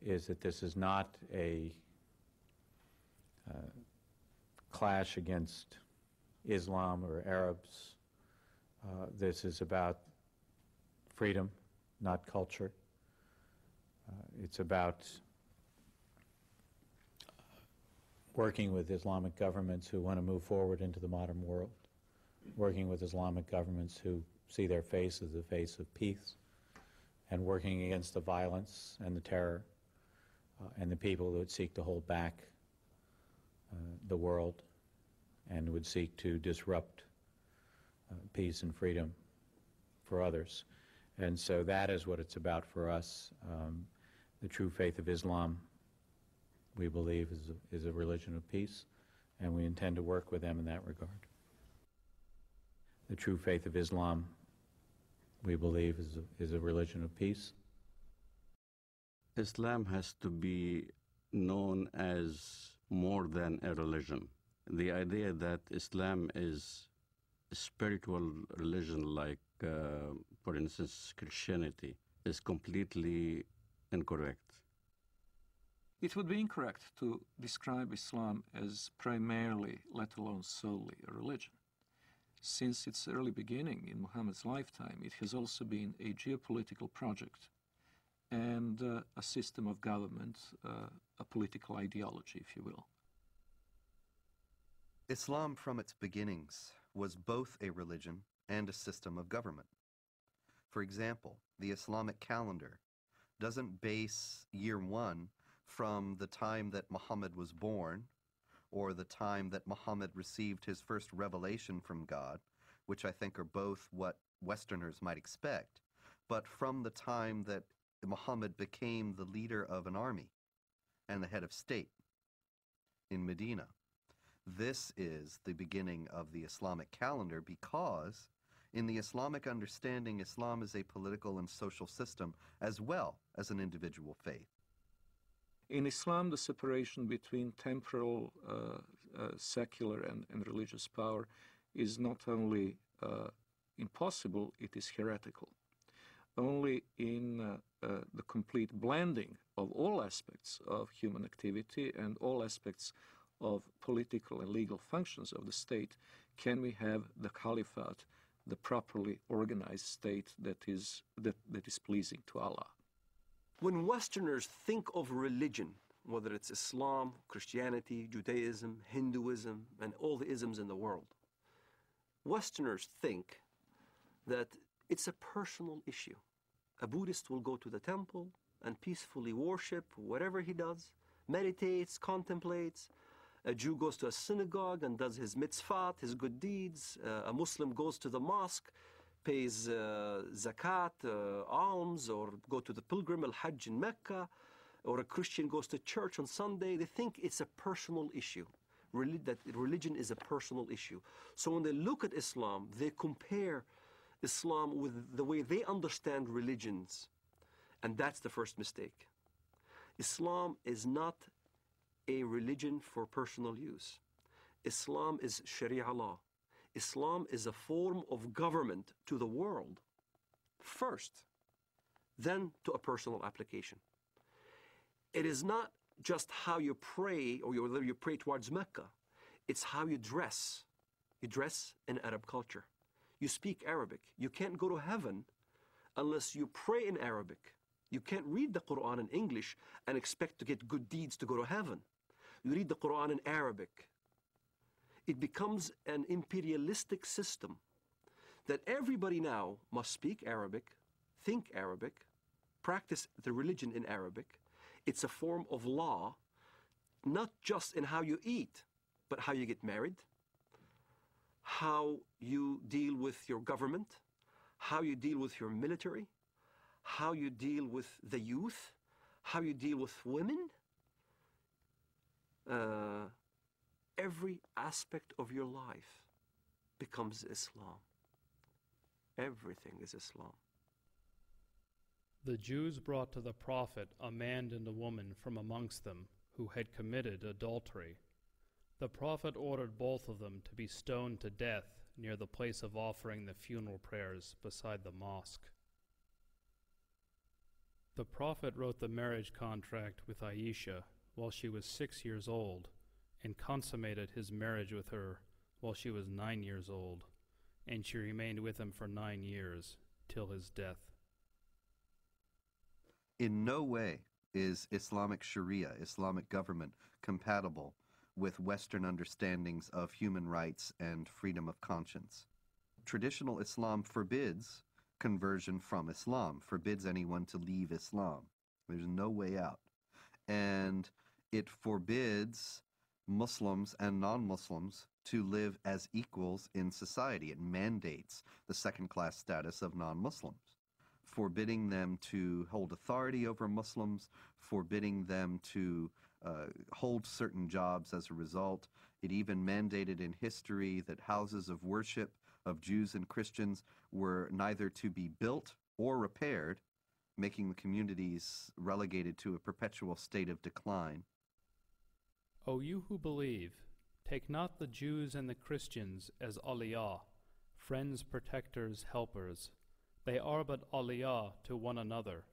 is that this is not a clash against Islam or Arabs. This is about freedom, not culture. It's about working with Islamic governments who want to move forward into the modern world, working with Islamic governments who see their face as the face of peace, and working against the violence and the terror and the people that would seek to hold back the world and would seek to disrupt peace and freedom for others. And so that is what it's about for us. The true faith of Islam, we believe, is a religion of peace, and we intend to work with them in that regard. The true faith of Islam, we believe, is a religion of peace. Islam has to be known as more than a religion. The idea that Islam is a spiritual religion like, for instance, Christianity, is completely incorrect. It would be incorrect to describe Islam as primarily, let alone solely, a religion. Since its early beginning in Muhammad's lifetime, it has also been a geopolitical project and a system of government, a political ideology, if you will. Islam from its beginnings was both a religion and a system of government. For example, the Islamic calendar doesn't base year one from the time that Muhammad was born or the time that Muhammad received his first revelation from God, which I think are both what Westerners might expect, but from the time that Muhammad became the leader of an army and the head of state in Medina. This is the beginning of the Islamic calendar because in the Islamic understanding, Islam is a political and social system as well as an individual faith. In Islam, the separation between temporal, secular, and religious power is not only impossible, it is heretical. Only in the complete blending of all aspects of human activity and all aspects of political and legal functions of the state can we have the caliphate, the properly organized state that is pleasing to Allah. When Westerners think of religion, whether it's Islam, Christianity, Judaism, Hinduism, and all the isms in the world, Westerners think that it's a personal issue. A Buddhist will go to the temple and peacefully worship whatever he does, meditates, contemplates. A Jew goes to a synagogue and does his mitzvot, his good deeds. A Muslim goes to the mosque, pays zakat, alms, or go to the pilgrim al-Hajj in Mecca, or a Christian goes to church on Sunday. They think it's a personal issue, that religion is a personal issue. So when they look at Islam, they compare Islam with the way they understand religions, and that's the first mistake. Islam is not a religion for personal use. Islam is Sharia law. Islam is a form of government to the world first, then to a personal application. It is not just how you pray or whether you pray towards Mecca. It's how you dress. You dress in Arab culture. You speak Arabic. You can't go to heaven unless you pray in Arabic. You can't read the Quran in English and expect to get good deeds to go to heaven. You read the Quran in Arabic. It becomes an imperialistic system that everybody now must speak Arabic, think Arabic, practice the religion in Arabic. It's a form of law, not just in how you eat, but how you get married, how you deal with your government, how you deal with your military, how you deal with the youth, how you deal with women. Every aspect of your life becomes Islam. Everything is Islam. The Jews brought to the prophet a man and a woman from amongst them who had committed adultery. The prophet ordered both of them to be stoned to death near the place of offering the funeral prayers beside the mosque. The Prophet wrote the marriage contract with Aisha while she was 6 years old, and consummated his marriage with her while she was 9 years old, and she remained with him for 9 years, till his death. In no way is Islamic Sharia, Islamic government, compatible with Western understandings of human rights and freedom of conscience. Traditional Islam forbids conversion from Islam, forbids anyone to leave Islam. There's no way out. And it forbids Muslims and non-Muslims to live as equals in society. It mandates the second-class status of non-Muslims, forbidding them to hold authority over Muslims, forbidding them to hold certain jobs as a result. It even mandated in history that houses of worship of Jews and Christians were neither to be built or repaired, making the communities relegated to a perpetual state of decline. O you who believe, take not the Jews and the Christians as awliya, friends, protectors, helpers. They are but awliya to one another.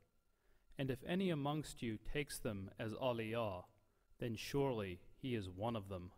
And if any amongst you takes them as awliya, then surely he is one of them.